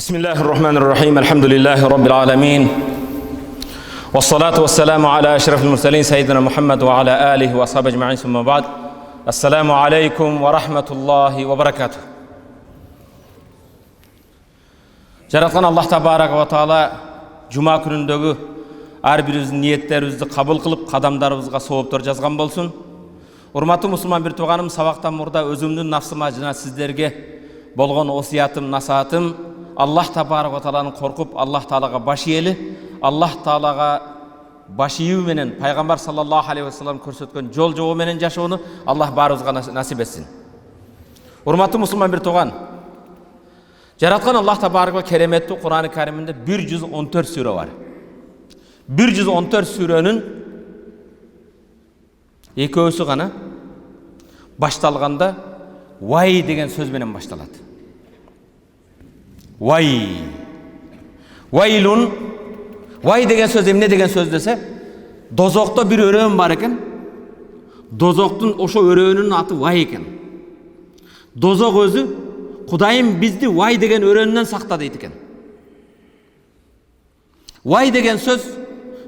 بسم الله الرحمن الرحيم الحمد لله رب العالمين والصلاة والسلام على أشرف المرسلين سيدنا محمد وعلى آله وأصحابه أجمعين ثم بعد السلام عليكم ورحمة الله وبركاته. Жаратқан Аллах табарак ва таала жума күнүндөгү ар бирибиздин ниеттерибизди кабыл кылып, кадамдарыбызга сооптор жазган болсун. Урматтуу мусулман бир тууганым, сабактан мурда өзүмдүн нафсыма жана сиздерге болгон осуятым, насаатым Аллах табарак ва тааланы коркуп, Аллах таалага баш ийели, Аллах таалага баш ийүү менен пайгамбар саллаллаху алейхи ва саллям көрсөткөн жол жобо менен жашоону Аллах баарыбызга насип этсин. Урматтуу мусулман бир тууган, жараткан Аллах табарак ва кереметтүү Кур'ан-ы Кариминде 114 сүрө бар. 114 сүрөнүн экөөсү гана башталганда вай деген сөз менен башталат. Вай. Вайлун. Вай деген сөз эмне деген сөз десе, дозокто бир өрөөн бар экен. Дозоктун ошо өрөөнүнүн аты вай экен. Дозок өзү Кудайым бизди вай деген өрөөнүнөн сакта дейт экен. Вай деген сөз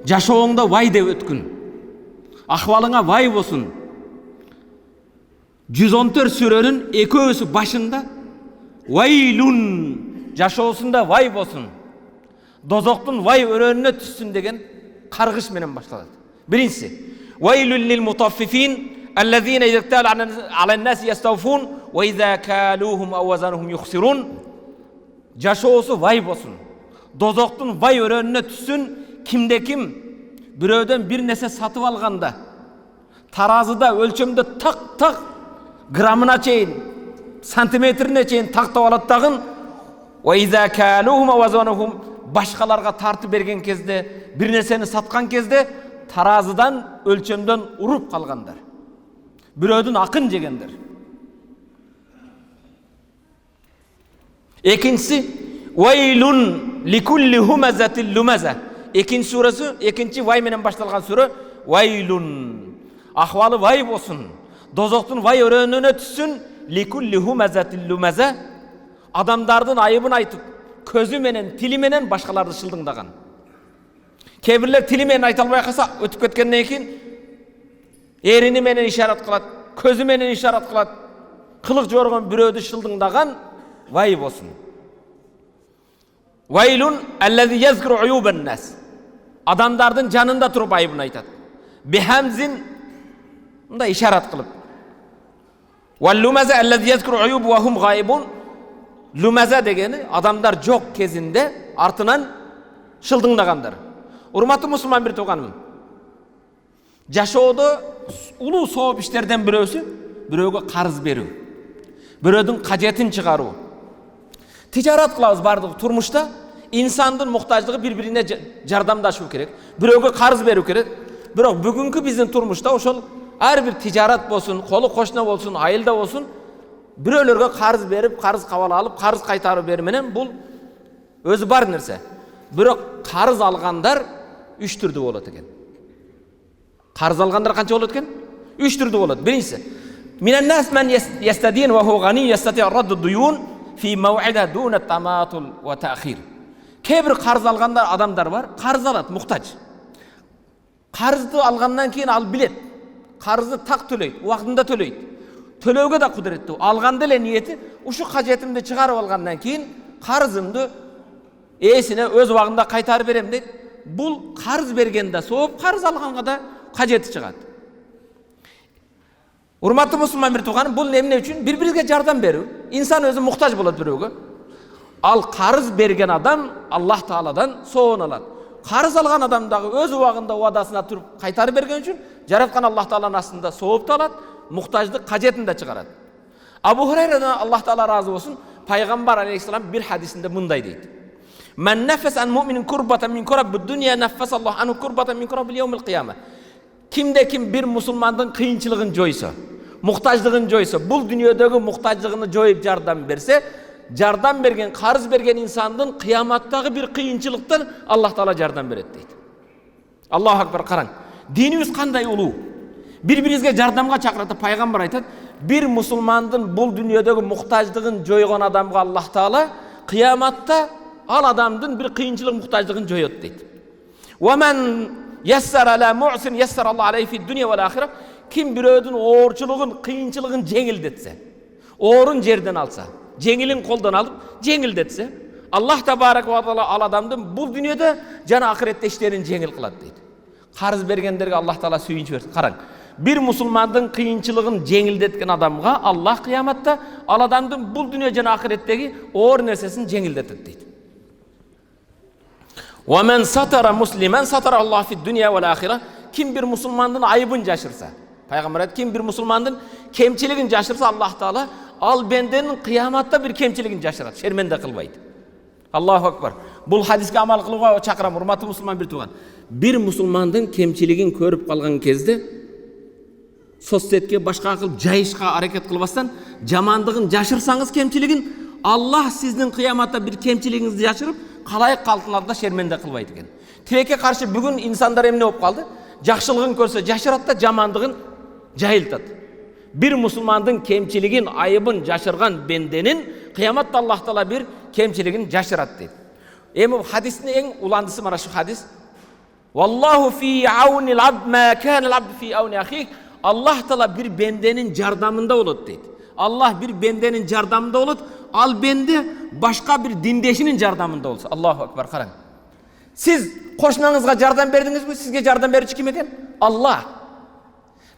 жашооңдо вай деп өткүн. Ахвалыңа вай болсун. 114 сүрөнүн экөөсү башында вайлун, жашоосунда вай болсун, дозоктун вай өрөөнүнө түссүн деген каргыш менен башталат. Биринчиси, вайлул лил мутаффифин الذين إذا اكتالوا على الناس يستوفون وإذا كالوهم أو وزنهم يخسرون. Жашоосу вай болсун, дозоктун вай өрөөнүнө түссүн. Кимде ким бирөөдөн бир нерсе сатып алганда таразыда өлчөмдө так граммына чейин, сантиметрине чейин тактап алат дагы. وإذا كالوهم أو وزنهم, башкаларга тартып берген кезде, бир нерсени саткан кезде таразыдан, өлчөмдөн уруп калгандар. Бирөөдүн акын жегендер. Экинчиси вайлун ликулли хумазатил лумаза. Экинчи сүрөсү, экинчи вай менен башталган сүрө вайлун. Ахвалы вай болсун, дозоктун вай өрөөнүнө түссүн. Ликулли хумазатил лумаза. Адамдардын айыбын айтып, көзү менен, тили менен башкаларды шылдыңдаган. Кээ бирлер тили менен айта албай калса, өтүп кеткенден кийин эрини менен ишарат кылат, көзү менен ишарат кылат. Кылык жоргон бирөөдү шылдыңдаган вай болсун. Вайлун аллази язкуру уюбан нас. Адамдардын жанында туруп айыбын айтат. Бихамзин, мындай ишарат кылып. Валлумаза аллази язкуру уюб ва хум гайбун. Лумаза дегени адамдар жок кезинде артынан шылдыңдагандар. Урматтуу мусулман бир тууганым, жашоодо улуу сооп иштерден бирөөсү бирөөгө карыз берүү, бирөөдүн кажетін чыгаруу. Тижарат кылабыз бардыгы турмушта. Инсандын муктаждыгы бири-бирине жардамдашуу керек, бирөөгө карыз берүү керек. Бирок бүгүнкү биздин турмушта ошол ар бир тижарат болсун, колу кошуна болсун, айылда болсун, бирөөлөргө карыз берип, карыз кабыл алып, карыз кайтарып берүү менен бул өзү бар нерсе. Бирок карыз алгандар 3 түрдүү болот экен. Карыз алгандар канча болот экен? 3 түрдүү болот. Биринчиси, минан нас ман ястадин ва хуа гани ястати радд дуюн фи мауида дуна таматул ва таахир. Кээ бир карыз алгандар адамдар бар, карыз алат, муктаж. Карызды алгандан кийин ал билет. Карызды так төлөйт, убактында төлөйт. Төлөөгө да кудуреттүү. Алганда эле ниети ушу кажетимди чыгарып алгандан кийин карызымды эсине өз убагында кайтарып берем дейт. Бул карыз бергенде сооп, карыз алганга да кажети чыгат. Урматтуу мусулман бир тууганым, бул эмне үчүн? Бири-бирибизге жардам берүү. Инсан өзү муктаж болот бирөөгө. Ал карыз берген адам Аллах Тааладан соон алат. Карыз алган адам дагы өз убагында убадасына туруп кайтарып берген үчүн жараткан Аллах Тааланын астында сооп алат, муктаждык кажетін да чыгарат. Абу Хурайрадан Аллах Таала разы болсун, пайгамбар алейхиссалам бир хадисинде мындай дейт: "Мен нафас ан муъминин курбатан мин курабид дунья нафас Аллах анху курбатан мин курабил яумил кыяма." Кимде ким бир мусулмандын кыйынчылыгын жойсо, муктаждыгын жойсо, бул дүйнөдөгү муктаждыгын жоюп жардам берсе, жардам берген, карыз берген инсандын кыяматтагы бир кыйынчылыктан Аллах Таала жардам берет дейт. Аллаху акбар, караң. Динибиз кандай улуу. Бири-бирибизге жардамга чакырат. Пайгамбар айтат, бир мусулмандын бул дүйнөдөгү муктаждыгын жойгон адамга Аллах Таала кыяматта ал адамдын bir кыйынчылык муктаждыгын жоёт дейт. Wa man yassara ala mu'sin yassara Allah alayhi fi dunya wal akhirah. Kim birödün oorçuluğun, kıyınçılığın jеңилдетсе, oorun жерден alsa, жеңилин koldan alıp jеңилдетсе, Allah tabarak ve taala al adamdın bu dünyada jana ahirette işlerini jеңил kılat deydi. Karız bergenlerge Allah taala suyunç versin. Karang, bir musulmandın kıyınçılığın jеңилдеткен adamga Allah kıyamatta al adamdın bu dünya jana ahiretteki oor nersesini jеңилдетет deydi. Wa men satara musliman satara Allah fi dunya wal akhirah. Kim bir musulmandın ayıbın jaşırsa, Peygamber ayet, kim bir musulmandın kemçiligin jaşırsa Allah Taala al bendenin kıyamatta bir kemçiligin jaşırat. Şermende kılbaydı. Allahu Ekber. Bul hadiske amal kılığa çakıram. Hurmatlı musulman bir tuğan. Bir musulmandın kemçiligin körüp kalgan kezde sosyetke başka kılıp jayışka hareket kılbastan jamandığın jaşırsanız kemçiligin Allah sizin kıyamatta bir kemçiliğinizi jaşırıp kalayık kaltınlarda şermende kılbaydı eken. Tileke karşı bugün insanlar emne olup kaldı. Жақшылығын көрсе жашыратта, жамандығын жайылтат. Bir musulmandın kemçiligin, ayıbın jaşırgan bendenin kıyamatda Allah Taala bir kemçiligin jaşırat deydi. Emi hadisin en ulandısı mana şu hadis. Wallahu fi aunil abd ma kana'l abd fi auni ahih. Allah Taala bir bendenin jardamında bolot deydi. Allah bir bendenin jardamında bolot, al bende başka bir dindeşinin jardamında olsa. Allahu Ekber, qarang. Siz koşmanızga jardam berdiniz mi? Sizge jardam beruvchi kim eken? Allah.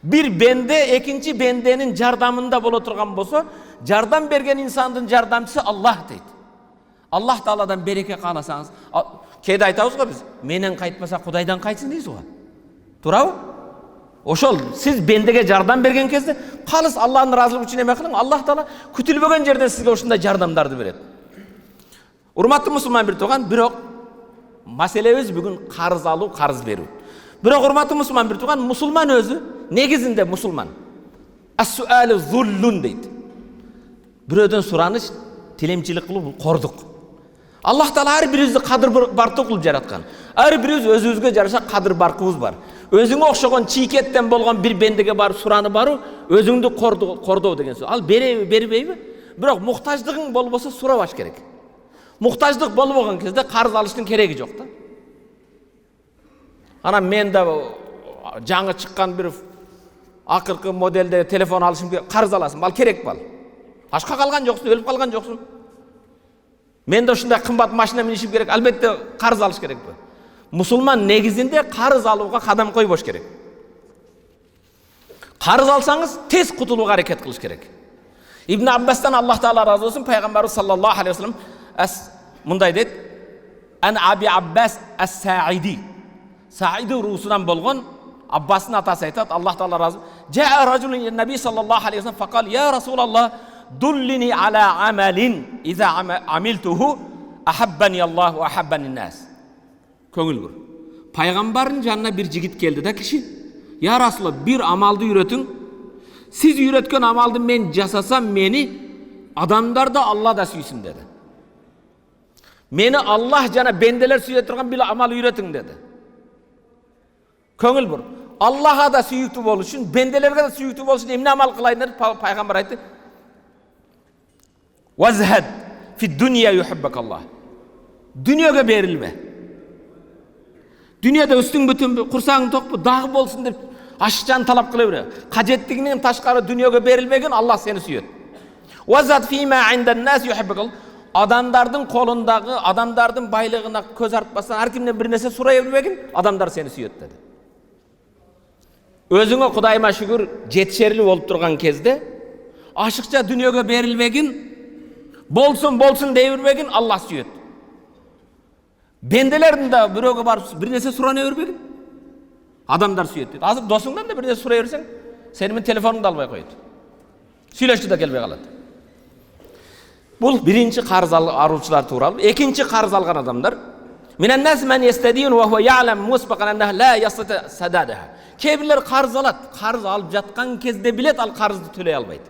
Bir bende ikinci bendenin jardamında bola turgan bolsa, jardam bergen insandın jardamçısı Allah deydi. Allah Taala'dan bereke kalasanız, keyde aytabız go biz, menen kaytmasa Kudaydan kaytsın deysiz go. Turabı? Oşol siz bendege jardam bergen kezde kalыс Allah'ın razılığı için emek kılın. Allah Taala kütülbegen жерден sizge ушундай jardamdарды berет. Urmatlı musulman bir tuğan, birok maselemiz bugün karız aluu, karız berүү. Birok urmatlı musulman bir tuğan, musulman özü negizinde musulman. As-sualu zullun deydi. Birödön suranış tilemçilik kılıp korduk. Allah Taala her birimizni kadır barkı kılıp jaratkan. Her birimiz özümüzge jarasha kadır barkыбыз бар. Özüңe okşagan çiğketten bolgan bir bendege bar suranı barı, özüңdü kordoo деген söz. Al beribeybi? Birok muhtaçlığın bolbosa surabaş gerek. Muhtaçlık bolbogan кезде karız alıştın kereги жок da. Ana men da жаңы çıkkan bir akırkı modelde telefon alışım karız alasın, bal kerek bal. Aşka kalgan joksun, ölüp kalgan joksun. Men de ушундай kımbat maşina minişip gerek, albatta karız alış gerek bu. Musulman negizinde karız alууга kadam koyboş gerek. Karız alsanız tez kutuluğa hareket kılış gerek. İbn Abbas'tan Allah Taala razı olsun, Peygamber sallallahu aleyhi ve sellem mınday deydi. An Abi Abbas as-Sa'idi. Sa'idi ruhusundan bolgon Abbas'ın atası aytat, Allah Taala razı olsun. Ja'a rajulun Nabi sallallahu aleyhi ve sellem faqal ya Resulallah dullini ala amalin iza amiltuhu ahabbani Allah ve ahabbani nas. Köngül kur. Peygamberin janına bir jigit geldi da kişi. Ya Resulallah bir amaldı üretin. Siz üretken amaldı men jasasam meni adamlar da Allah da süysün dedi. Meni Allah jana bendeler süye turgan bir amal üretin dedi. Köngül kur. Allah'a da süyüktü boluşun, bendelerge de süyüktü boluşun emne amal kılayın dedi. Peygamber aytdı. Vazhad fi dunya yuhibbukallah. Dünyaga berilme. Dünyada üstün bütün kursağın tokpu dağı bolsun dep aşıkçan talap kıla bire. Kajettiginin taşkarı dünyaga berilmegin Allah seni süyet. Vazat fîmâ inden nâs yuhibbukallah. Adamdardın kolundağı, adamdardın baylığına köz artmasan her kimden bir nese suraya bilmegin adamlar seni süyet dedi. Özüňe Kudayıma şükür jetişerli bolup turgan kezde aşıkça dünyaga berilmegin bolsun deyivermegin Allah süyet. Bendelerin de biröge bar bir nese surana örbegin adamlar süyet dedi. Azıp dosundan da bir nese suraya versen senin telefonunu da albay koydu. Süyleşti de gelbey kalat. Bu birinci karız aruvçular tuuralı. İkinci karız algan adamlar. Minen nas men yestediyun ve huve ya'lem musbaqan ennehu la yastati sadadaha. Kebirler karız alat. Karız alıp jatkan kezde bilet al karızды төлey albaydı.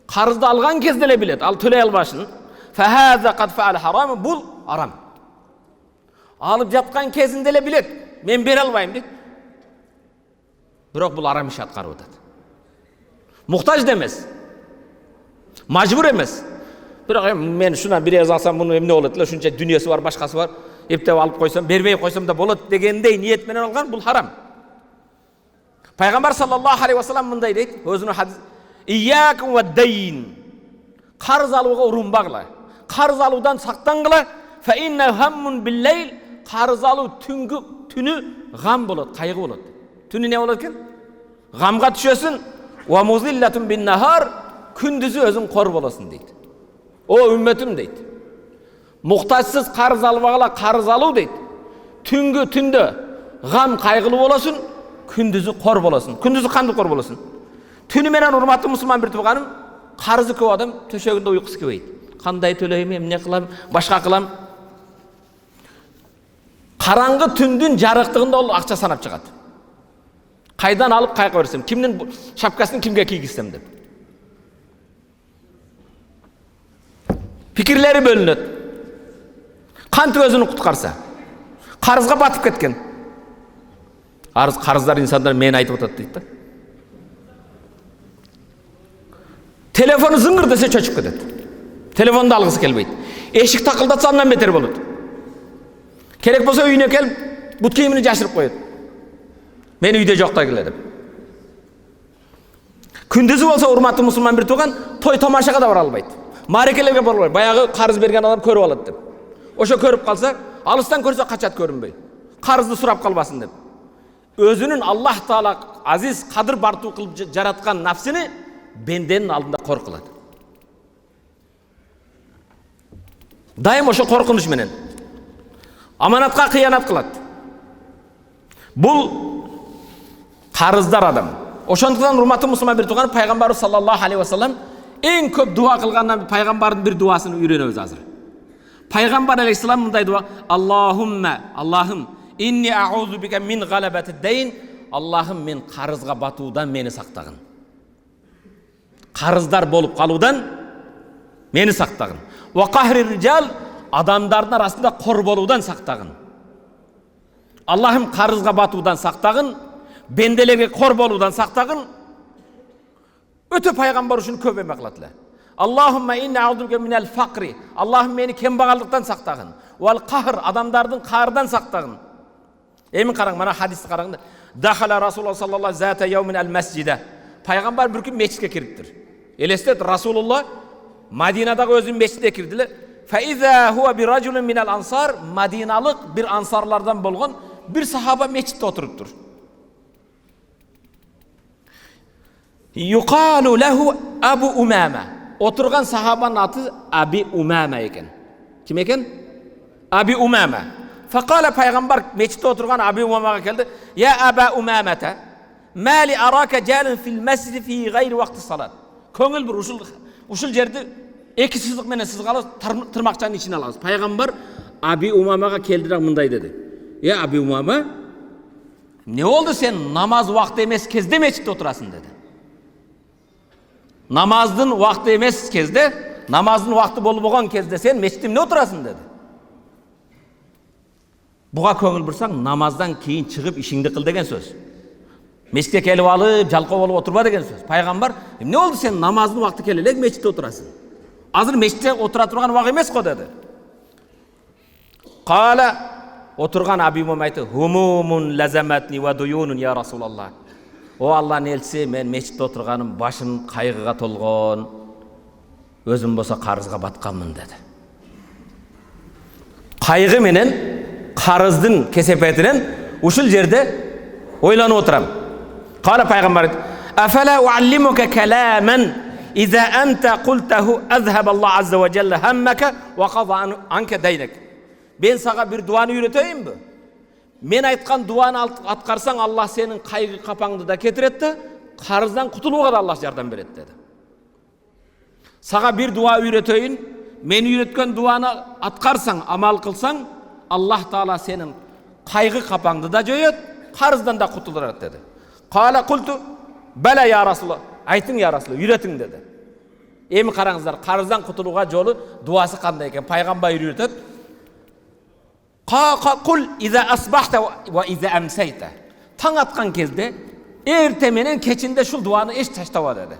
Karızды algan kezde le bilet al төлey albaşın. Fehaza kad faal haram. Bul haram. Alıp jatkan kezinde le bilet. Men bere albayım deydi. Birok bul haram iş atkarıp atadi. Muhtaç demez. Majbur emes. Бирок мен шунан бир эз алсам муну эмне болот эле, ушунча дүнүйөсү бар, башкасы бар, эптеп алып койсом, бербей койсом да болот дегендей ниет менен алган, бул харам. Пайгамбар саллаллаху алейхи ва саллям мындай дейт, өзүнүн хадис: "Иякум ва дайн." Карыз алууга урунбагыла. Карыз алуудан сактангыла. Фа инна хаммун биллейл. Карыз алуу түнү гам болот, кайгы болот. Түнү не болот экен? Гамга түшөсүн. Ва музиллатун бин нахар. Күндүзү өзүң кор болосуң дейт. О үмметим дейт. Муктажсыз карыз албагыла, карыз алуу дейт. Түндө гам кайгылуу болосуң, күндүзү кор болосуң. Күндүзү кандай кор болосуң? Түнү менен урматтуу мусулман бир тууганым, карызы көп адам төшөгүндө уйкусу келбейт. Кандай төлөйм, эмне кылам, башка кылам. Караңгы түндүн жарыктыгында ол акча санап чыгат. Кайдан алып кайга берсем, кимдин шапкасын кимге кийгизсем деп. Пикирлери бөлүнөт. Кантип өзүнү куткарса. Карызга батып кеткен. Карыздар инсандар мен айтып атат дейт да. Телефону зыңгыр десе чөчүп кетет. Телефонду алгысы келбейт. Эшик такылдатса андан бетер болот. Керек болсо үйүнө келип, бут кийимин жашырып коет. Мен үйдө жокта келе деп. Күндүзү болсо урматтуу мусулман бир тууган, той томашага да бара албайт. Марекелерге бара албайт. Баягы карыз берген адам көрүп алат деп. Ошо көрүп калса, алыстан көрсө качат көрүнбөй. Карызды сурап калбасын деп. Өзүнүн Аллах Таала азиз, кадыр бартуу кылып жараткан нафсини бенденин алдында кор кылат. Дайым ошо коркунуч менен. Аманатка кыянат кылат. Бул карыздар адам. Ошондуктан урматтуу мусулман бир тууган, пайгамбар саллаллаху алейхи ва саллям эң көп дуа кылгандан пайгамбардын бир дуасын үйрөнөбүз азыр. Пайгамбар алейхиссалам мындай дуа: Аллахумма, Аллахым, инни аузу бика мин галабати дайн. Аллахым, мен карызга батуудан мени сактагын. Карыздар болуп калуудан мени сактагын. Ва кахри риджал, адамдардын арасында кор болуудан сактагын. Аллахым, карызга батуудан сактагын, бенделерге кор болуудан сактагын. Өтө пайгамбар ушуну көп эме кылат эле. Аллахумма инни аузу бика минал факри. Аллахым, мени кембагалдыктан сактагын. Вал кахр, адамдардын каардан сактагын. Эми караң, мына хадисти караңдар. Дахала Расулуллах саллаллаху алейхи зата яумин ал масжида. Пайгамбар бир күн мечитке кириптир. Элестет, Расулуллах Мадинадагы өзүнүн мечитине кирдилер. Фа иза хуа би ражулун минал ансар, Мадиналык бир ансарлардан болгон бир сахаба мечитте отуруптур. Юқалу лаху Абу Умама. Отурган сахабанын аты Аби Умама экен. Ким экен? Аби Умама. Фақала пайгамбар мечитте отурган Аби Умамага келди: "Я Аба Умамата, мали арака жалин фил масжид фи гайри вакти салат." Көңүл бир ушул жерди эки сызык менен сызгалып тырмакчанын ичине алабыз. Пайгамбар Аби Умамага келди да мындай деди: "Я Аби Умама, не болду, сен намаз убакыты эмес кезде мечитте отурасың?" деди. Намаздын убакыты эмес кезде, намаздын убакыты болбогон кезде сен мечитте эмне отурасың деди. Буга көңүл бурсаң, намаздан кийин чыгып ишиңди кыл деген сөз. Мечитке келип алып, жалкоо болуп отурба деген сөз. Пайгамбар: "Эмне болду, сен намаздын убакыты келе элек мечитте отурасың? Азыр мечитте отура турган убак эмес го" деди. Кала, отурган Аби Умама айтты: "Хумумун лазаматни ва дуюнун я Расулаллах." О Аллахнын элчиси, мен мечитте отурганым башым кайгыга толгон, өзүм болсо карызга батканмын деди. Кайгы менен карыздын кесепетинен ушул жерде ойланып отурам. Кала пайгамбар: "Афала уаллимука каламан иза анта култаху азхаб Аллах азза ва жалла хаммака ва қада анка дайнак." Мен сага бир дуаны үйрөтөйүнбү? Мен айткан дуаны аткарсаң, Аллах сенин кайгы капаңды да кетирет да, карыздан кутулууга да Аллах жардам берет деди. Сага бир дуа үйрөтөйүн, мен үйрөткөн дуаны аткарсаң, амал кылсаң, Аллах Таала сенин кайгы капаңды да жоет, карыздан да кутулдурат деди. Кала култу бала я Расулаллах. Айтың я Расулаллах, үйрөтүң деди. Эми караңыздар, карыздан кутулууга жолу дуасы кандай экен? Пайгамбар үйрөтөт. Кул иза асбахта ва иза амсайта. Таң аткан кезде, эрте менен кечинде шул дуаны эч таштаба деди.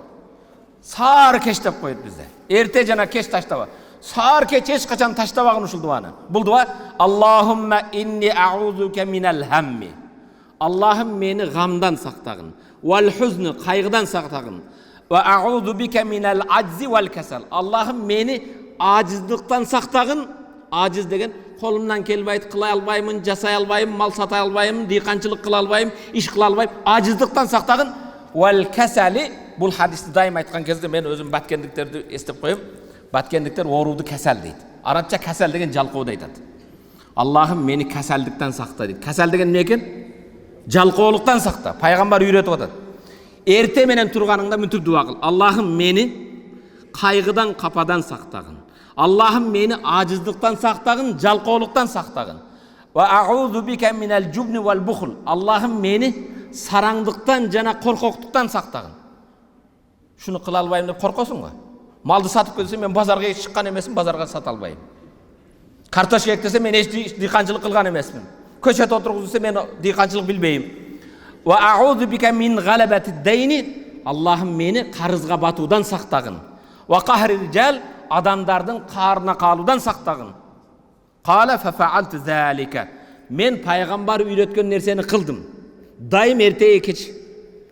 Саар кеш деп коет бизде. Эрте жана кеш таштаба. Саар кеч эч качан таштабагын ушул дуаны. Бул дуа Аллахумма инни аузука минал хамми. Аллахым мени гамдан сактагын. Вал хузни кайгыдан сактагын. Ва аузу бика минал аджзи вал касал. Аллахым мени ажиздыктан сактагын. Ажиз деген колумдан келбейт, кыла албаймын, жасай албайм, мал сата албайм, дыйканчылык кыла албайм, иш кыла албайм. Ажиздыктан сактагын. Вал касали, бул хадисти дайым айткан кезде мен өзүм баткендиктерди эстеп коем. Баткендиктер ооруду касал дейт. Арабча касал деген жалкоодо айтат. Аллахым мени касалдыктан сакта дейт. Касал деген эмне экен? Жалкоолуктан сакта. Пайгамбар үйрөтүп атат. Эрте менен турганыңда мүнтүп дуа кыл. Аллахым мени кайгыдан, кападан сактагын. Аллахым мени ажиздыктан сактагын, жалкоолуктан сактагын. Ва аузу бика минал жубни вал бухл. Аллахым мени сараңдыктан жана коркоктуктан сактагын. Шуну кыла албайм деп коркосуң го? Малды сатып келсе мен базарга чыккан эмесмин, базарга сата албайм. Картошка эктесе мен эч дыйканчылык кылган эмесмин. Көчөт отургузса мен дыйканчылык билбейм. Ва аузу бика мин галабати дайни. Аллахым мени карызга батуудан сактагын. Ва кахри риджал, адамдардын каарына калуудан сактагын. Кала фа фаалту залика. Мен пайгамбар үйрөткөн нерсени кылдым. Дайым эрте кеч.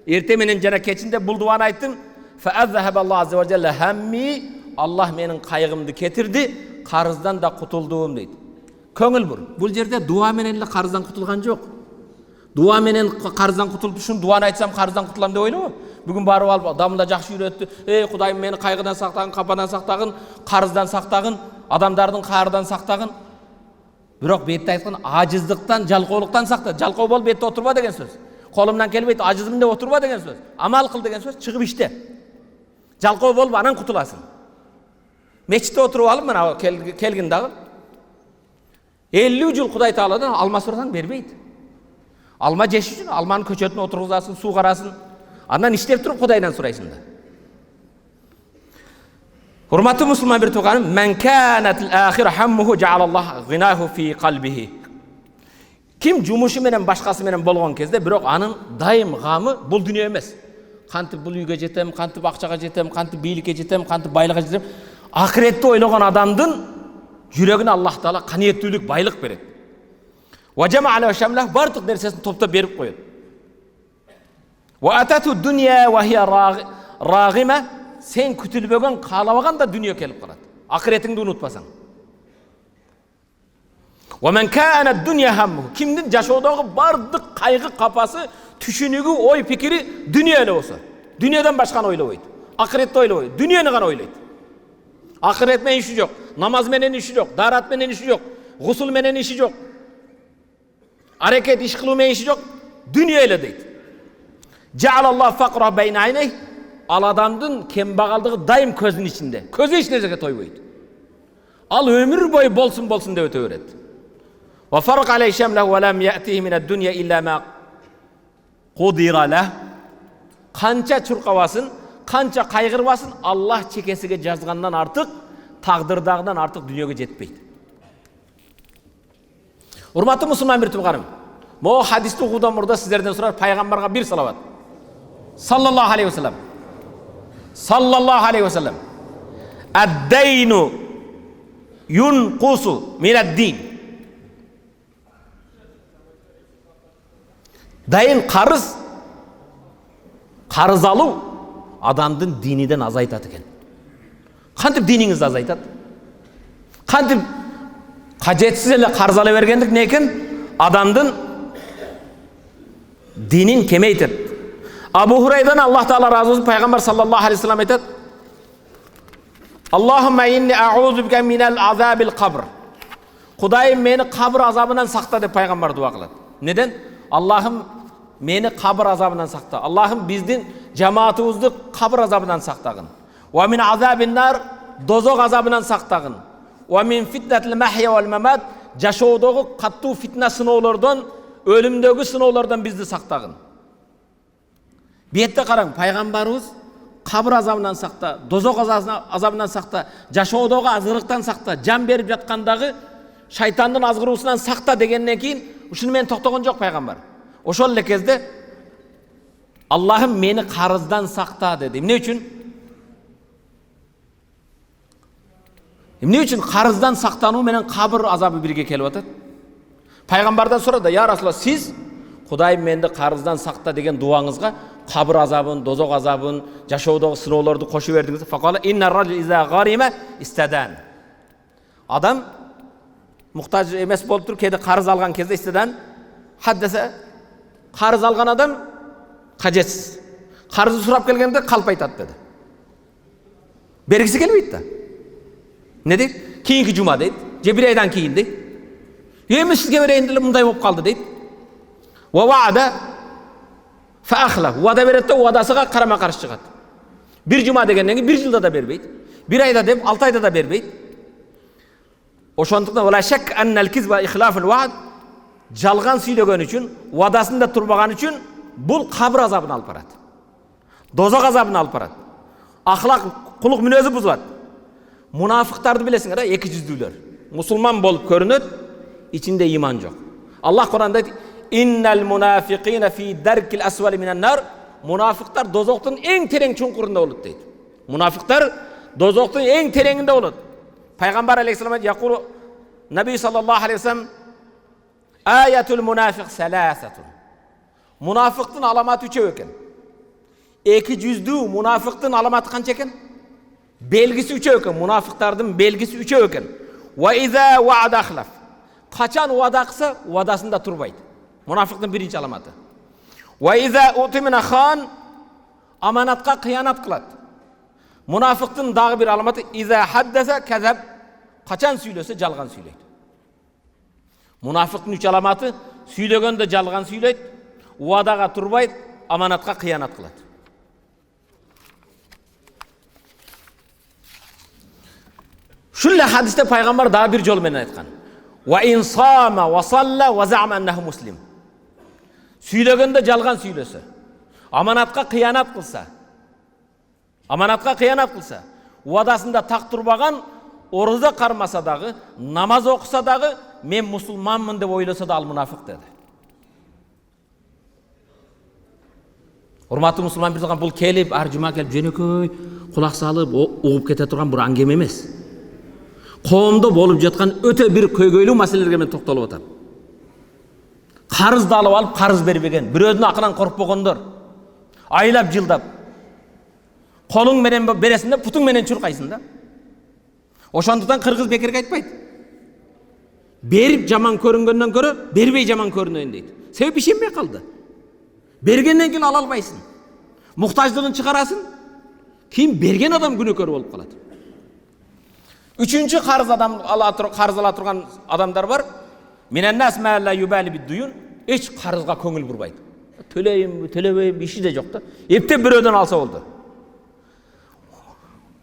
Эрте менен жана кечинде бул дуаны айттым. Фа азхаба Аллаху азза ва жалла хамми. Аллах менин кайгымды кетирди, карыздан да кутулдум дейт. Көңүл бур. Бул жерде дуа менен эле карыздан кутулган жок. Дуа менен карыздан кутулуп ушун дуаны айтсам карыздан кутулам деп ойлобо. Бүгүн барып алып адамда жакшы үйрөттү. Эй Кудайым мени кайгыдан сактагын, кападан сактагын, карыздан сактагын, адамдардын каарынан сактагын. Бирок бетте айткан ажиздыктан, жалкоолуктан сакта. Жалкоо болуп бетте отурба деген сөз. Колумдан келбейт, ажизмин деп отурба деген сөз. Амал кыл деген сөз, чыгып иште. Жалкоо болуп анан кутуласың. Мечитте отуруп алып мына келгин дагы 50 жыл Кудай Тааладан алма сурасаң бербейт. Алма жеш үчүн алманын көчөтүнө отургузасың, суу карасын. Андан иштеп туруп Кудайдан сурайсың да. Урматтуу мусулман бир тууганым, "Мен канатил ахир хаммуху жаалаллах гинаху фи қалбихи." Ким жумушу менен башкасы менен болгон кезде, бирок анын дайым гамы бул дүйнө эмес. Кантип бул үйгө жетем, кантип акчага жетем, кантип бийликке жетем, кантип байлыкка жетем. Акыретти ойлогон адамдын жүрөгүнө Аллах Таала каниеттүүлүк, байлык берет. Ва жама'а шамлах бардык нерсесин топтоп берип коет. Ва атату дунья ва хия рагима. Сен күтүлбөгөн, каалабаган да дүнүйө келип калат. Акыретиңди унутпасаң. Ва мен кана дунья хамму. Кимдин жашоодогу бардык кайгы, капасы, түшүнүгү, ой пикири дүнүйө эле болсо. Дүнүйөдөн башканы ойлобойт. Акыретти ойлобойт. Дүнүйөнү гана ойлойт. Акырет менен иши жок, намаз менен иши жок, дарат менен иши жок, гусул менен иши жок. Аракет иш кылуу менен иши жок, дүнүйө эле дейт. Жаалаллаху факра байна айнай. Ал адамдын кембагалдыгы дайым көзүнүн ичинде. Көзү эч нерсеге тойбойт. Ал өмүр бою болсун деп өтө берет. Ва фарq алей шамлаху ва лам я'тиhi min ad-dunya illa ma qudira lah. Канча чуркабасын, канча кайгырбасын, Аллах чекесиге жазгандан артык, тагдырдагынан артык дүнүйөгө жетпейт. Урматтуу мусулман бир тууганым, могу хадисти окуудан мурда сиздерден сурар, пайгамбарга бир салават. Саллаллаху алейхи ва саллям. Sallallahu aleyhi ve sellem. Ad-daynu yunqusu minad-din. Dayın karız alуу adamdın diniden azaytat eken. Kantip diniңizди azaytat? Kantip kajetsiz ele karız ala bergendik ne eken? Adamdın dinin kemeytir. Abu Hurayradan Allah Teala razı olsun, Peygamber sallallahu aleyhi ve sellem aytat: Allahümme inni a'udhu bika minel azabil kabr. Kudayım meni kabr azabından sakta deb Peygamber dua kılat. Neden? Allah'ım meni kabr azabından sakta. Allah'ım bizdin cemaatimizni kabr azabından saktagın. Ve min azabin nar, dozok azabından saktagın. Ve min fitnetil mahya vel memat, jaşoodogу kattуу fitne sınavlardan, ölümdögü sınavlardan bizni saktagın. Biyette qarang, Peygamberimiz kabr azabından sakta, dozok azabından sakta, jaşoodogу azgırıktan sakta, can berip jatkandagı şeytandın azgırıusundan sakta degenden keyin uşunu men toktogон жок Peygamber. Oşol эле кезде Allah'ım meni karızdan sakta dedi. Ne üçün? Эмне үчүн карыздан сактануу менен кабыр азабы бирге келип атат? Пайгамбардан сурады: "Я Расулалла, сиз Кудайым менди карыздан сакта деген дуаңызга кабыр азабын, дозок азабын, жашоодогу сыноолорду кошуп бердиңиз." Факала инна ражул иза гарима истадан. Адам муктаж эмес болуп туруп, кээде карыз алган кезде истадан хаддесе, карыз алган адам кажетсиз. Карызды сурап келгенде калп айтат деди. Бергиси келбейт да. Не дейт? Кийинки жума дейт, же бир айдан кийин дейт. Эми сизге берейин деле мындай болуп калды дейт. Ва ваада фа ахла. Вада берет да вадасыга карама каршы чыгат. Бир жума дегенден кийин бир жылда да бербейт. Бир айда деп 6 айда да бербейт. Ошондуктан вала шак аннал кизба ихлафул ваад, жалган сүйлөгөн үчүн, вадасында турбаган үчүн бул кабыр азабын алып барат. Дозок азабын алып барат. Ахлак, кулук мүнөзү бузулат. Мунафыктарды билесиңер, эки жүздүүлөр. Мусулман болуп көрүнөт, ичинде иман жок. Аллах Куранда айтат: "Иннал мунафиқина фи даркил асвали минан нар." Мунафыктар дозоктун эң терең чуңкурунда болот дейт. Мунафыктар дозоктун эң тереңинде болот. Пайгамбар алейхиссалам якулу Наби саллаллаху алейхи вассалам: "Аятул мунафиқ саласатун." Мунафыктын аламаты үчөө экен. Эки жүздүү мунафыктын аламаты канча экен? Белгиси үчөө экен. Мунафыктардын белгиси үчөө экен. Ва иза ваада ахлаф. Качан вада кылса, вадасында турбайт. Мунафыктын биринчи аламаты. Ва иза утимина хан, аманатка кыянат кылат. Мунафыктын дагы бир аламаты иза хаддаса казаб. Качан сүйлөсө жалган сүйлөйт. Мунафыктын 3 аламаты: сүйлөгөндө жалган сүйлөйт, вадага турбайт, аманатка кыянат кылат. Шулла хадисте пайгамбар дагы бир жол менен айткан: "Ва инсама ва салла ва зама аннаху муслим." Сүйлөгөндө жалган сүйлөсө, аманатка кыянат кылса, вадасында так турбаган, орозо кармаса дагы, намаз окуса дагы, мен мусулманмын деп ойлосо да ал мунафык деди. Урматтуу мусулман бирдиган, бул келип ар жума келип жөнөкөй кулак салып угуп кете турган бир аңгеме эмес. Коомдо болуп жаткан өтө бир көйгөйлүү маселелерге мен токтолуп атам. Карызды алып алып карыз бербеген, бирөөдүн акынан коркпогондор, айлап жылдап, колуң менен бересиң да путуң менен чуркайсың да. Ошондуктан кыргыз бекерге айтпайт: "Берип жаман көрүнгөндөн көрө, бербей жаман көрүнөйүн" дейт. Себеби ишенбей калды. Бергенден кийин ала албайсың. Муктаждыгын чыгарасың, кийин берген адам күнөөкөр болуп калат. Üçüncü karız ала турган адамдар бар. Миненнас ма ла юбали биддуюн. Эч карызга көңүл бурбайт. Төлөйүмбү, төлөбөйүмбү, иши де жок да. Эптеп бирөөдөн алса болду.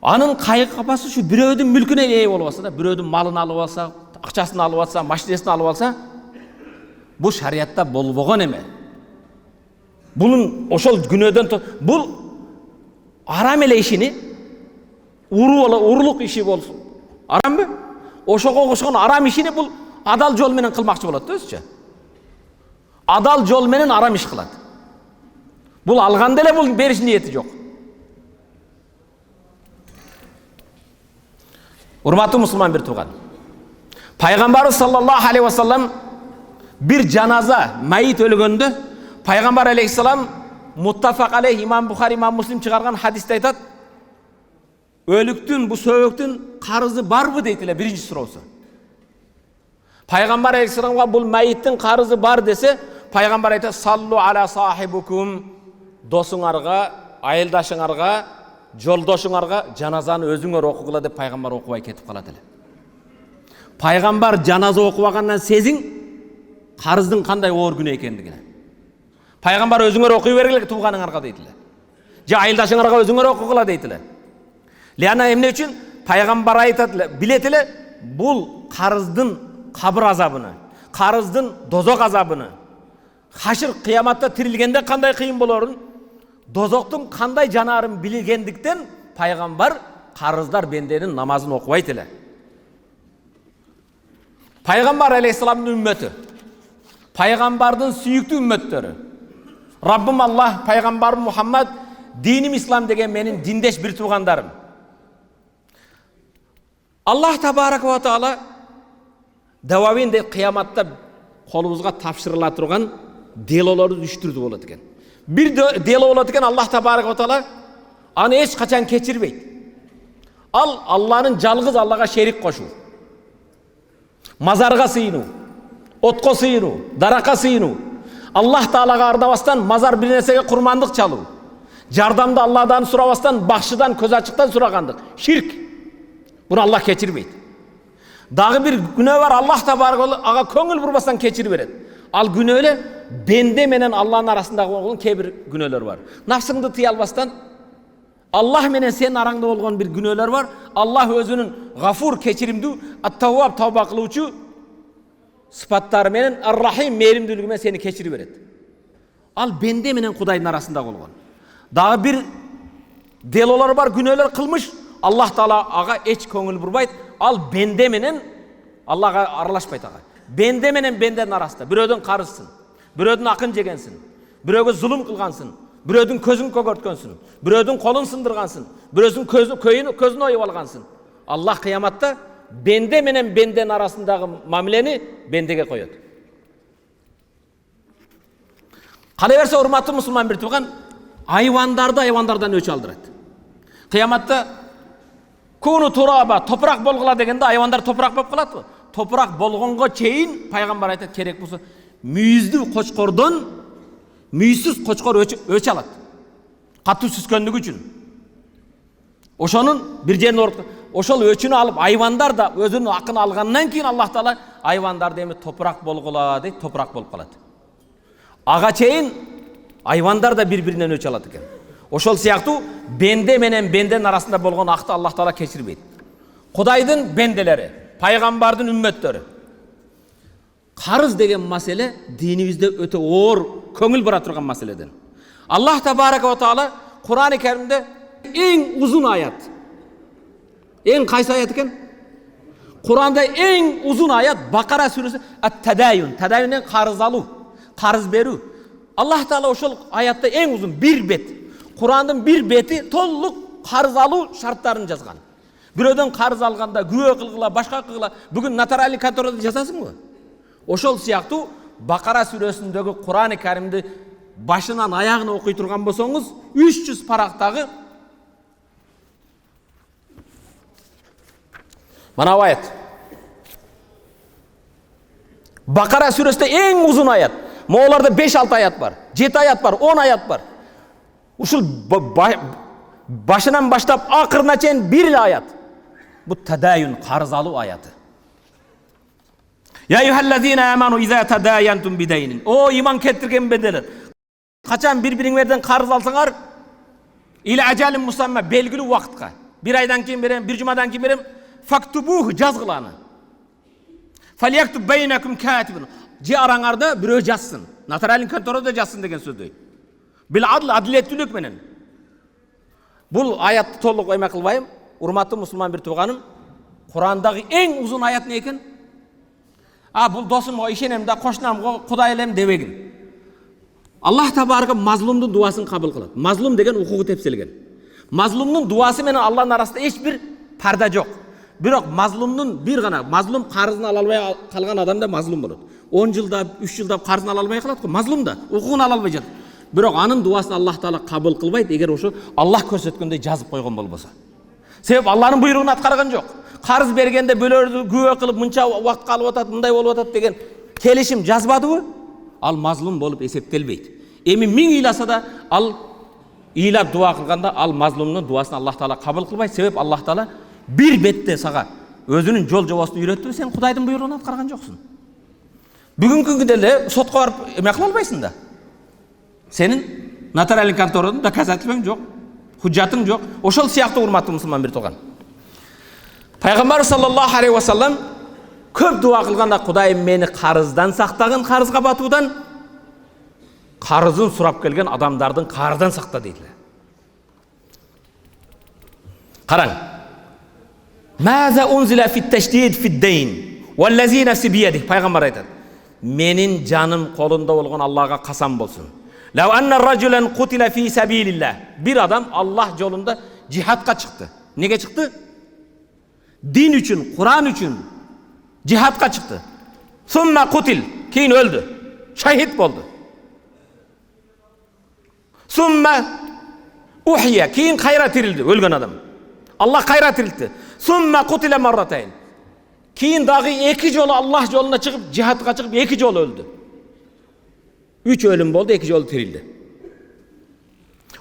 Анын кайгы капасы ушу бирөөдүн мүлкүнө ээ болуп алса да, бирөөдүн малын алып алса, акчасын алып алса, машинесин алып алса, бул шариятта болбогон эме. Bunun ошол күнөөдөн бул арам эле ишини урулук иши болсун. Арамбы? Ошого кошкон арам ишини бул адал жол менен кылмакчы болот да өзүчө. Адал жол менен арам иш кылат. Бул алганда эле бул бериш ниети жок. Урматтуу мусулман бир тууган. Пайгамбарыбыз саллаллаху алейхи вассалам бир жаназа, майит өлгөндө Пайгамбар алейхиссалам муттафак алейх, имам Бухари, имам Муслим чыгарган хадисте айтат: "Өлүктүн, бу сөбөктүн карызы барбы?" дейт эле биринчи суроосу. Пайгамбар алейхиссаламга бул майиттин карызы бар десе, Пайгамбар айтат: "Саллу аля сахибукум." Досуңарга, айылдашыңарга, жолдошуңарга жаназаны өзүңөр окугула деп Пайгамбар окубай кетип калат эле. Пайгамбар жаназа окубагандан сезиң карыздын кандай оор күнөө экендигине. Пайгамбар өзүңөр окуй бергиле тууганыңарга дейт эле. Же айылдашыңарга өзүңөр окугула дейт эле. Лана эмне үчүн? Пайгамбар айтат эле, билет эле, бул карыздын кабыр азабыны, карыздын дозок азабыны, хашыр кыяматта тирилгенде кандай кыйын болорун, дозоктун кандай жанарын билгендиктен Пайгамбар карыздар бенденин намазын окубайт эле. Пайгамбар алейхиссаламдын үммөтү, Пайгамбардын сүйүктүү үммөттөрү, Раббым Аллах, Пайгамбарым Мухаммад, диним ислам деген менин диндеш бир туугандарым. Allah Tabaraka wa Taala davabinde kıyamatda kolumuzga tapşırıla turgan delolordu düştürdü болады eкен. Bir delo болады eкен, Allah Tabaraka wa Taala аны eç kaçan keçirбейт. Al Allah'ın жалгыз Allah'a şerik koşu. Mazarga sıyıну, otko sıyınu, daraka sıyınu. Allah Taalaga ardabastan mazar bir nersege kurmandık çalуу. Jardamды Allah'dan surabastan, bakşıdan, köz açıktan suragandık. Şirk. Bunu Allah keçirбейт. Dagı bir günö var, Allah Tabaraka aga köngül burbastan keçir beret. Al günöle bende menen Allah'ın arasındagı болгон kebir günöler var. Nafsыңды tыя alбастан Allah menen senin arаңda болгон bir günöler var. Allah özünün gafur, keçirimdүү, at-tawwab, tawba kılуучу sıfattары menen ar-rahim, mehrimdүүлүгү менен seni keçiri beret. Al bende menen Kudayдын arasında болгон. Dagı bir delolor var, günöler kılmış. Allah Taala aga eç köngül burbayt. Al bende menen Allah'a aralashpayt aga. Bende menen benden arasında. Birödün karısın. Birödün akın jegensin. Biröge zulüm kılgansın. Birödün közün kөгөрtkөнсүн. Birödün kolun sındırgansın. Birödün közün oyup algansın. Allah kıyamatta bende menen benden arasındagı mamileni bendege koyot. Kalaverse urmatlı musulman bir tuğan hayvandardan öç aldırat. Kıyamatta kunu turaba toprak bolgula degende hayvanдар toprak болып kalат mı? Toprak bolgongo çeyin paygambar aytat kerek bolsa mүйүздүү koçkorдон mүйсүз koçkor öç alat. Katı süskönlüğü üçün. Oşonun bir jerin orta oşol öçünü alıp hayvanдар da özünün akını algandan keyin Allah Taala hayvanдар demi toprak bolgula deyip toprak bolup kalat. Aga çeyin hayvanдар da birbirinden öç alat eken. Oşol siyaktуу bende menen benden arasında bolgon aktı Allah Taala keçirбейт. Kudayдын bendeleri, paygambardын ümmetleri. Karız degen masele dinimizde öte oor, köngül bara turgan maseleden. Allah Tabaraka wa Taala Kur'an-ı Kerim'de en uzun ayet. En kaysı ayet eken? Kur'an'da en uzun ayet Bakara suresi At-Tadayun. Tadayun'dan karız alu, karız beru. Allah Taala oşol ayette en uzun bir bet. Kur'an'ın bir beti tolluk karız alu şartlarını жазган. Birödөн karız alganda güve kılgıla, başka kılgıla bugün notarialный конторада жасасың mı? Oşol siyaktуу Bakara suresindeki Kur'an-ı Kerim'de başından ayağına okuy turgan bolsoңуз 300 paraktagı mana bu ayet. Bakara suresinde en uzun ayet. Moğollarda 5-6 ayet var. 7 ayet var, 10 ayet var. Uşul başından başlap akırına çeyin bir ayet. Bu tadayun karız aluu ayeti. Ya eyyühellezine amanu izâ tadâyentum bideynin. O iman kettirgen bedeler. Kaçan birbirinlerden karız alsınlar. İle acelin musamma belgili vaktka. Bir aydan kim verem, bir cumadan kim verem. Faktubuhu жазgılanı. Falyaktub beynekum katibun. Je arаңarda birөө жазsın. Notarialный kontorada жазsın degen sözdü. Bil adl adilеттүүлүк менен. Бұл аятты толық ойма қылбайым. Урматты мұсылман бір туғаным. Құрандағы ең uzun аят не екен? Бұл досым ғой, ишенем да, қошнам ғой, Құдай елем демеген. Allah Tabaraka mazlumдың дуасын қабыл қылады. Mazlum деген укугу тепселген. Mazlumдың дуасы менен Аллахтың арасында ешбір парда жоқ. Бирок mazlumдың bir ғана, mazlum қарызын ала албай қалған адам да mazlum болады. 10 жылда, 3 жылда қарызын ала албай қалады ғой, mazlum да, укугун ала албай жатыр. Бирок анын дуасын Аллах Таала кабыл кылбайт, эгер ошо Аллах көрсөткөндөй жазып койгон болбосо. Себеп Аллахтын буйругун аткарган жок. Карыз бергенде бөлөрдү күбө кылып мынча убакыт калып атат, мындай болуп атат деген келишим жазбадыбы? Ал мазлум болуп эсептелбейт. Эми 1000 ыйласа да ал ыйлап дуа кылганда ал мазлумдун дуасын Аллах Таала кабыл кылбайт. Себеп Аллах Таала бир бетте сага өзүнүн жол жобосун үйрөттү, сен Кудайдын буйругун аткарган жоксуң. Бүгүнкү күндө эле сотко барып эме кыла албайсың да. Senin notarialный kontorada doказательствоң жоқ, hujjatың жоқ. Ошол сыяктуу урматтуу мусулман бир туган. Пайгамбар саллаллаху алейхи ва саллам көп дуа кылганда Кудайым мени карыздан сактагын, карызга батуудан, карызын сурап келген адамдардын карыздан сакта дейдилер. Караң. Маза унзила фит-ташдид фид-дейн валлази нафси бияди. Пайгамбар айтат. Менин жаным колунда болгон Аллахка касам болсун. Lav anna rajulan qutila fi sabilillah. Bir adam Allah yolunda cihatga çıktı. Nege çıktı? din üçün, Kur'an üçün cihatqa çıktı. Summa kutil, keyin öldü. Şahit oldu. Summa uhya, keyin kayra tirildi, ölgen adam. Allah kayra tirildi. Summa kutile marratayn. Keyin dağı iki jolu Allah yoluna çıkıp, cihatqa çıkıp iki jolu öldü. 3 ölüm oldu, 2 jolu tirildi.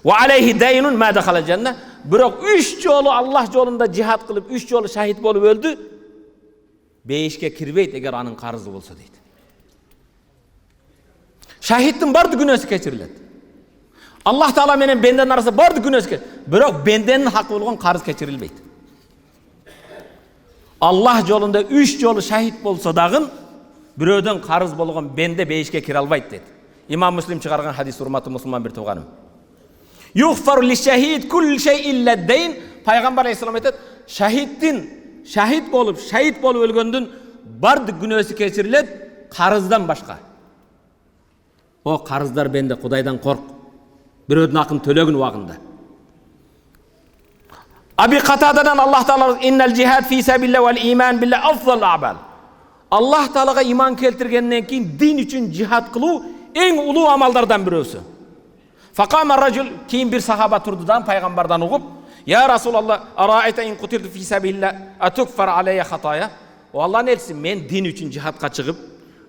Ve aleyhi daynun ma dakhala cennet. Biroq 3 jolu Allah yolunda cihat kılıp, 3 jolu şahit bolup öldü. Beşke kirбейт eger anın qarızı bolsa deydi. Şahittin bardı günösü keçiriledi. Allah Taala menen bendenin arasında bardı günösü keçiriledi. Biroq bendenin hakkı bolgon qarız keçirilbeydi. Allah yolunda 3 jolu şahit bolsa dagın birödөн qarız bolgon bende beşke kire albayt dedi. İmam Müslim çıkargan hadis, hurmatly musulman bir tuğanım. Yughfaru liş-şahid kull şey illa dayn. Peygamber Aleyhisselam aytadi, şahit bolup ölgöndün bardı günösü keçirilet qarızdan başka. O qarızlar bende, Kudaydan kork. Birödün akın tölөгün wagында. Abi Katada'dan Allah Taala innel cihad fi sabilillah vel iman billah afdal a'mal. Allah Taalaga iman keltirgenden keyin din üçün cihat kılуу en ulu amallardan birisi. Faqama racul, keyin bir sahaba turdudan peygamberden ugup, ya Resulallah, ara'ayta in qutiltu fi sabilillah atukfar alayya hataya. O Allah'ın elçisi, men din üçün cihatqa çıkıp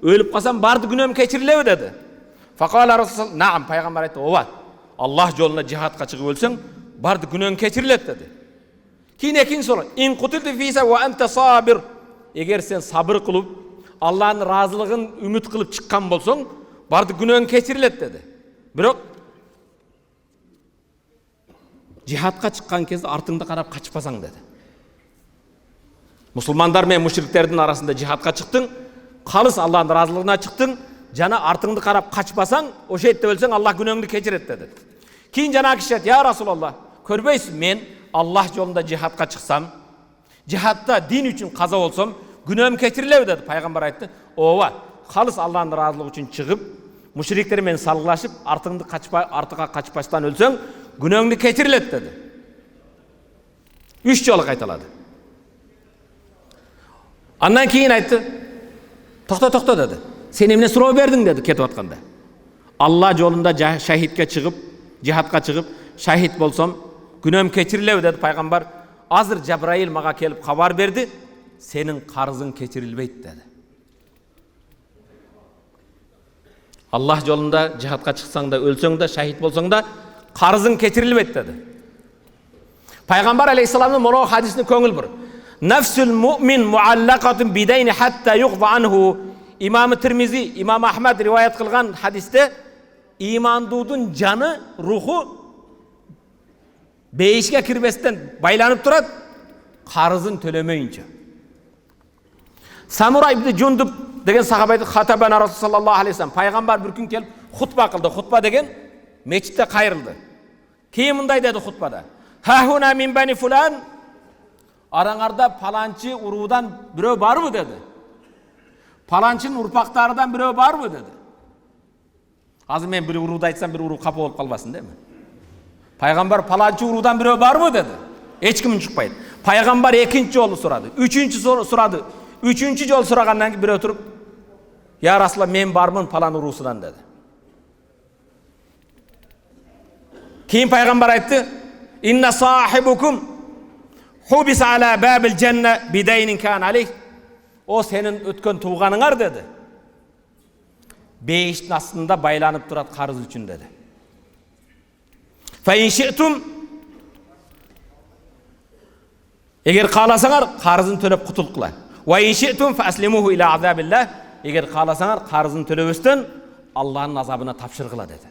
ölüp kalsam bardı günöm keçirilebi dedi. Faqala Resulullah, naam, peygamber aytdı, ova. Allah yoluna cihatqa çıkıp ölsün bardı günöm keçirilet dedi. Keyin ekinci soru, in qutiltu fi sabilillah ve ente sabir. Eger sen sabır kılıp Allah'ın razılığın ümit kılıp çıkkan bolsun bardı günöm keçirilet dedi. Biroq cihatqa çıkkan kezde artыңda qarap kaçpasaң dedi. Musulmanдар мен müşriklerдің arasında cihatqa çıktın, қалыс Allah'ın razılığına çıktın, jana artыңды qarap kaçpasaң, o şehitте өлсең Allah günöңdü keçiret dedi. Keyin jana kişi aytdı, ya Resulallah, körbeysiz men Allah yolunda cihatqa çıksam, cihatta din üçün qaza olsam, günöm keçirilebi dedi. Peygamber aytdı, ova, қалыс Allah'ın razılığı üçün çıkıp, müşriklerмен salgılaşıp, artığa kaçpaştan ölsең, günöңdü keçirilet dedi. 3 jolu qaytaladı. Andan keyin aytdı, toxta dedi. Sen emne suroo berdiň dedi ketip atkanda. Allah yolunda şahitke çıkıp, cihatqa çıkıp, şahit bolsam, günöm keçirilebi dedi peygamber. Azır Cebrail maga kelip habar berdi, senin qarızın keçirilbeyt dedi. Allah yolunda cihatqa çıksaң da, ölsöň da, şahit bolsaң da, qarızın keçirilbeyt dedi. Peygamber Aleyhisselam'ın mono hadisini köngül bir. Nefsül mu'min muallakatun bideyni hatta yuqva anhu. İmam-ı Tirmizi, İmam Ahmed rivayet kılgan hadiste imandudun canı, ruhu beyişke kirbesten baylanıp durat, qarızın tölemeyince. Samura ibn Jundub degen sahabaydı Hatabana Rasul sallallahu aleyhi ve sellem. Peygamber bir gün gelip hutba kıldı. Hutba degen meçitte kayırıldı. Keyin mınday dedi hutbada. Hahuna min bani fulan. Araňarda palançı urudan birö bar mı dedi. Palançının urpaklarından birö bar mı dedi. Azı men bir uruda aytsam bir uru kapı olup kalmasın değil mi? Peygamber palançı urudan birö bar mı dedi. Hiç kimin çıkmaydı. Peygamber ikinci yolu soradı. Üçüncü soru soradı. Üçüncü yol soragandan keyin birö oturup, ya Resulallah men barmın palan urusudan dedi. Keyin Peygamber aytdı, inna sahibukum hubis ala babil cenne bideynin kan aleyh. O senin ötken tuğanınar dedi. Beyiştin aslında baylanıp durat qarız üçün dedi. Fe in şi'tum, eger qalasaňar qarzyn tölep qutulup kıla. Ve in şi'tum fe aslimuhu ila azabillah. Eger qalasaňar qarzyn tölebesden Allah'ın azabına tapşırgıla dedi.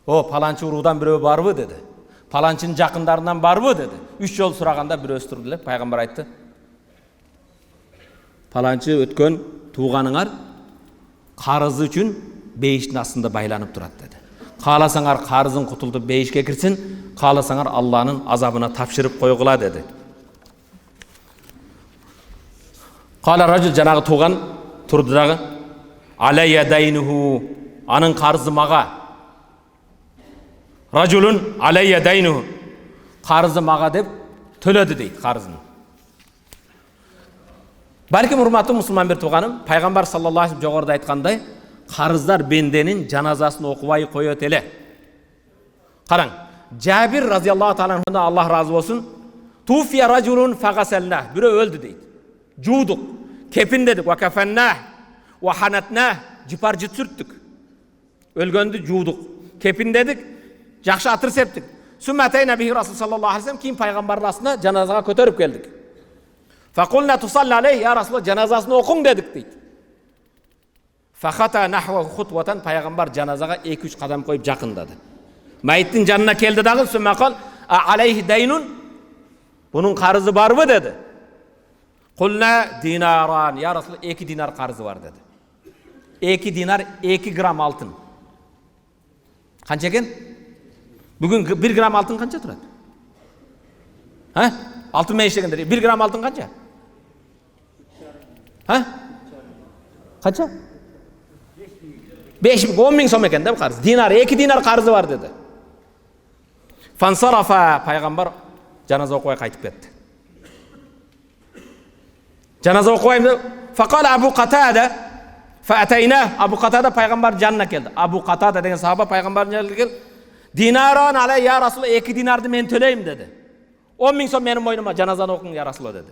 O palançı urudan birö barby dedi. Palançının jakınlarından barby dedi. 3 yol suraganda birö östürdüler. Peygamber aytdı. Palançı ötken tuğanıňar qarızı üçün beyiştin aslında baylanıp durat dedi. Qalasaňar qarzın qutuldup beyişke kirsin, qalasaňar Allah'ın azabına tapşırıp koygula dedi. Qala rajul, janağı tuğan turdu dağı, alayya daynuhu, anın qarzı maga. Rajulun alayya daynuhu, qarzı maga dep töledi deydi qarzını. Балким урматтуу мусулман бир тууганым, пайгамбар саллаллаху алейхи жогоруда айткандай, карыздар бенденин жаназасын окубай коет эле. Караң, Жабир разияллаху таала анхудан Аллах разы болсун, туфия ражулун фагаселна, бирөө өлдү дейт. Жуудук, кепиндедик, ва кафанна, ва ханатна, жипар жыт сүрттүк. Өлгөндү жуудук, кепиндедик, жакшы атыр септик. Сүммәтейна бихи Расул саллаллаху алейхи вассалам, кийин пайгамбардын астына жаназага көтөрүп келдик. Факулна тусалли алейхи, я Расулаллах, жаназасын окуң дедик дейт. Фахата нахва хутватан, пайгамбар жаназага 2-3 кадам коюп жакындады. Майыттын жанына келди дагы, сүммакал алейхи дайнун, бунун карызы барбы деди. Кулна динаран, я Расулаллах, 2 динар карызы бар деди. 2 динар 2 грамм алтын. Канча экен? Бүгүн 1 грамм алтын канча турат? Ha? Алтын менен иштегендер. 1 грамм алтын канча? Ha? Канча? 10 миң сом экен да бу карыз. Динар, 2 динар карызы бар деди. Фансарафа, пайгамбар жаназа окубай кайтып кетти. Жаназа окубайм деп, факала Абу Катада, фаатайна, Абу Катада пайгамбар жанына келди. Абу Катада деген сахаба пайгамбардын жанына келди. Динаран алей я Расулаллах, 2 динарды мен төлөйм деди. 10 миң сом менин мойнума, жаназаны окуң я Расулаллах деди.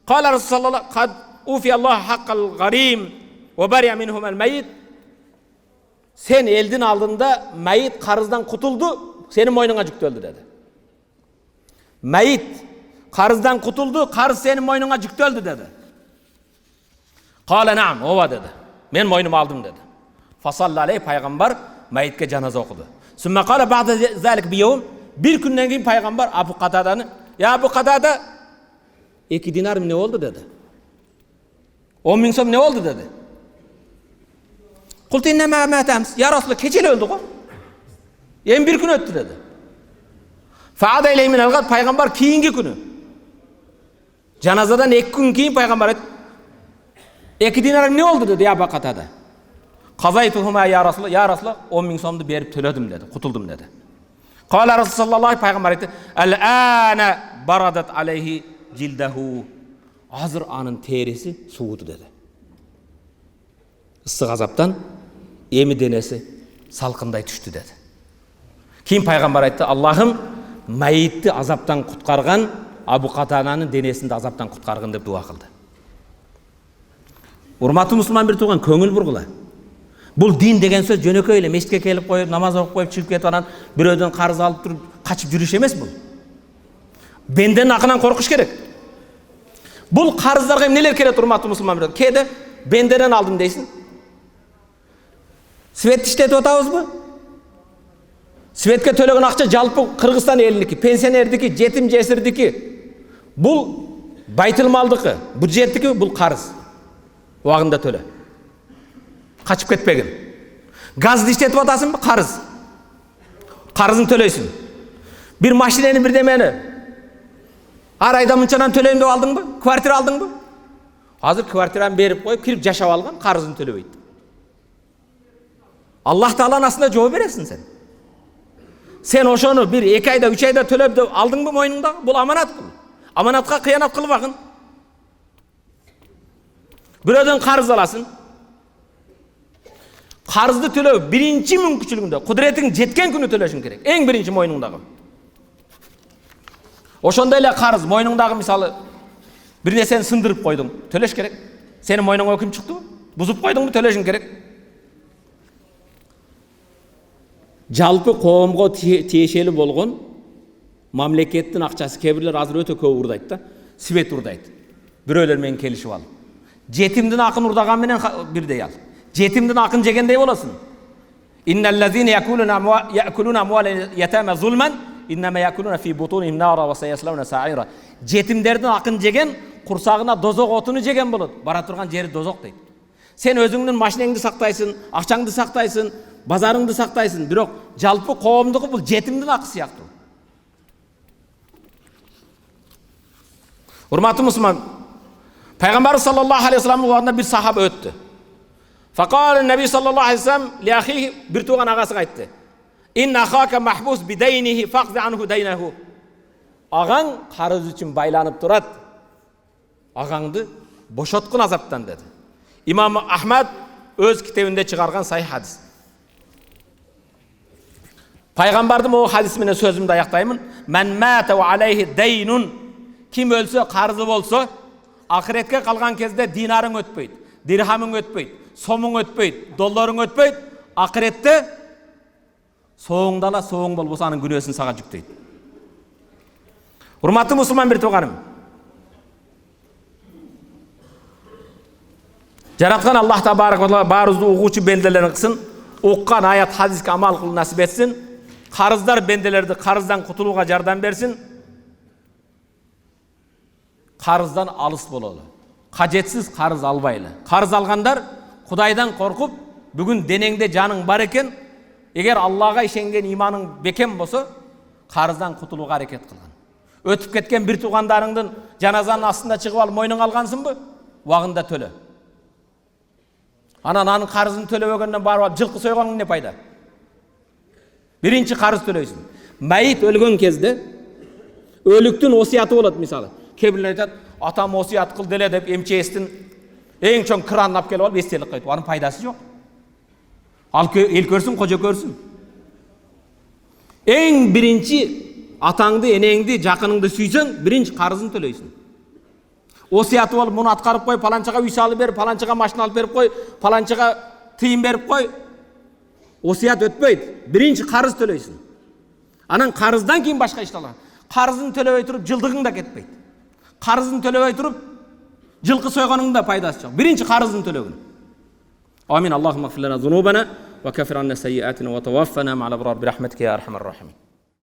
Кала Расулаллах, кад уфи Аллах хаккал гарим ва бария минхум ал майит. Sen elдин алдында майит карыздан кутулду, сенин мойнуңа жүктөлдү деди. Майит карыздан кутулду, карыз сенин мойнуңа жүктөлдү деди. Кала наам, ооба деди. Мен мойнума алдым деди. Фасалла алей, пайгамбар майитке жаназа окуду. Сүмма кала бa'da zalik biyawm, bir күндөн кийин пайгамбар Абу Катаданы, "Я Абу Катада, 2 динар эмне болду?" деди. 10 миң сом эмне болду деди. Култу иннама матамс, я Расулаллах, кече эле өлдү го. Эми 1 күн өттү деди. Фаада илей мин алгат, пайгамбар кийинки күнү. Жаназадан 2 күн кийин пайгамбар айтты. 2 динар эмне болду деди Абу Катада. Казайтухума я Расулаллах, 10 миң сомду берип төлөдүм деди, кутулдум деди. Кала Расулаллах, пайгамбар айтты, "Ал-ана барадат алейхи жилдаху." Азыр анын териси сууду деди. Ысык азаптан эми денеси салкындай түштү деди. Кийин пайгамбар айтты, "Аллахым майитти азаптан куткарган, Абу Катананын денесинди азаптан куткаргын" деп дуа кылды. Урматтуу мусулман бир тууган, көңүл бургула. Бул дин деген сөз жөнөкөй эле мешитке келип коюп, намаз окуп коюп чыгып кетип анан бирөөдөн карыз алып туруп качып жүрүш эмес бул. Бенден акынан коркуш керек. Бул карыздарга эмнелер келет урматтуу мусулман бир? Кээде бендерен алдым дейсиң. Свет иштетип атабызбы? Светке төлөгөн акча жалпы Кыргызстан элиники, пенсионердики, жетим жесирдики. Бул байтылмалдыкы, бюджеттики, бул карыз. Убагында төлө. Качып кетпегин. Газды иштетип атасыңбы? Карыз. Карызын төлөйсүң. Bir машинени бир демени ар айда мынчадан төлөйм деп алдыңбы? Квартира алдыңбы? Азыр квартираны берип коюп, кирип жашап алган, карызын төлөбөйт. Аллах Тааланын астында жооп бересиң сен. Sen ошону 1-2 айда, 3 айда төлөп деп алдыңбы мойнуңда? Бул аманат бул. Аманатка кыянат кылбагын. Бирөөдөн карыз аласың. Карызды төлөө биринчи мүмкүнчүлүгүндө, кудуретиң жеткен күнү төлөшүң керек. Эң биринчи мойнуңдагы. Ошондой эле карыз мойнуңдагы, мисалы, бир нерсени сындырып койдуң, төлөш керек. Сенин мойнуңа өкүм чыктыбы? Бузуп койдуңбу, төлөшүң керек. Жалпы коомго тиешелүү болгон мамлекеттин акчасы, кээ бирлер азыр өтө көп урдайт да, свет урдайт. Бирөөлөр менен келишип ал. Жетимдин акын урдаган менен бирдей ал. Жетимдин акын жегендей болосуң. Инналлазина яакулуна амвалал ятама зулман, иннама яакулуна фи бутунихим нара ва саяслауна саира. Жетимдердин акын жеген курсагына дозок отуну жеген болот. Бара турган жери дозок дейт. Сен өзүңдүн машинеңди сактайсың, акчаңды сактайсың, базарыңды сактайсың, бирок жалпы коомдугу бул жетимдин акы сыяктуу. Урматтуу мусулман, Пайгамбар саллаллаху алейхи ва салламдын убагында бир сахаба өттү. Факал Наби саллаллаху алейхи ва саллам ли ахихи, бир тууган агасыга айтты. Инна ахака махбус бидайнихи фақзи анху дайнаху. Агаң карыз үчүн байланып турат. Агаңды бошоткун азаптан dedi. İmam Ahmad öz kitabında çıkargan sahih hadis. Paygambardın o hadis menен sözümdü ayaktayımın. Men mate ve aleyhi deynun. Kim ölse, karzı bolsa, ahiretke kalgan kezde dinarın ötpeydi, dirhamın ötpeydi, somun ötpeydi, doların ötpeydi. Ahirette soğundala soğun bolbosa anın günösün sağa жүктейdi. Hurmatlı Müslüman bir toğanım. Jaratkan Allah tabarak ve teala barızdı uğuçu bendelerini kısın, uqqan ayat hadiske amal kıl nasip etsin, karızlar bendelerdi karızdan kutuluğa jardan bersin, karızdan alыс bolalı. Kajetsiz karız albaylı. Karız algandar Kudaydan korkup, bugün denengde canın bar eken, eğer Allah'a işengen imanın beken bolsa, karızdan kutuluğa hareket kılgan. Ötüp ketken bir tuğandarыңдын janazanın астында çıkıp alıp moynun algansın mı? Vagında töle. Ananın karızını төлebөгөндөн barıp alıp жылкы soyганың ne payda? Birinci karız төлөйсүң. Mayit ölgön kezde ölüktün osiyatı bolat misalı. Kebirler aytat, atam osiyat kıl dele dep emçeestin eң çoң kıranын alып kelip alıp estelik koydu. Onun paydası yok. Al el körsün, koca körsün. Eң birinci atаңды, enеңди, жақыныңды сүйсең, birinci karızını төлөйсүң. Osiyatı bolup bunu atkarıp koy, palançaga uy salıp ber, palançaga maşina alıp berip koy, palançaga tıyım berip koy. Osiyat ötpeydi. Birinci karız төлөйсүң. Anan karızdan keyin başka iş alan. Karızını төлөbөй turup жылдыгың da ketpeydi. Karızını төлөбөй turup жылкы soyганыңдын da paydası yok. Birinci karızını төлөгün. Amin. Allahümme gfir lana zunubana ve kafir anna seyyiatina ve tawaffana ma'al abrar bi rahmetike ya erhamer rahimin.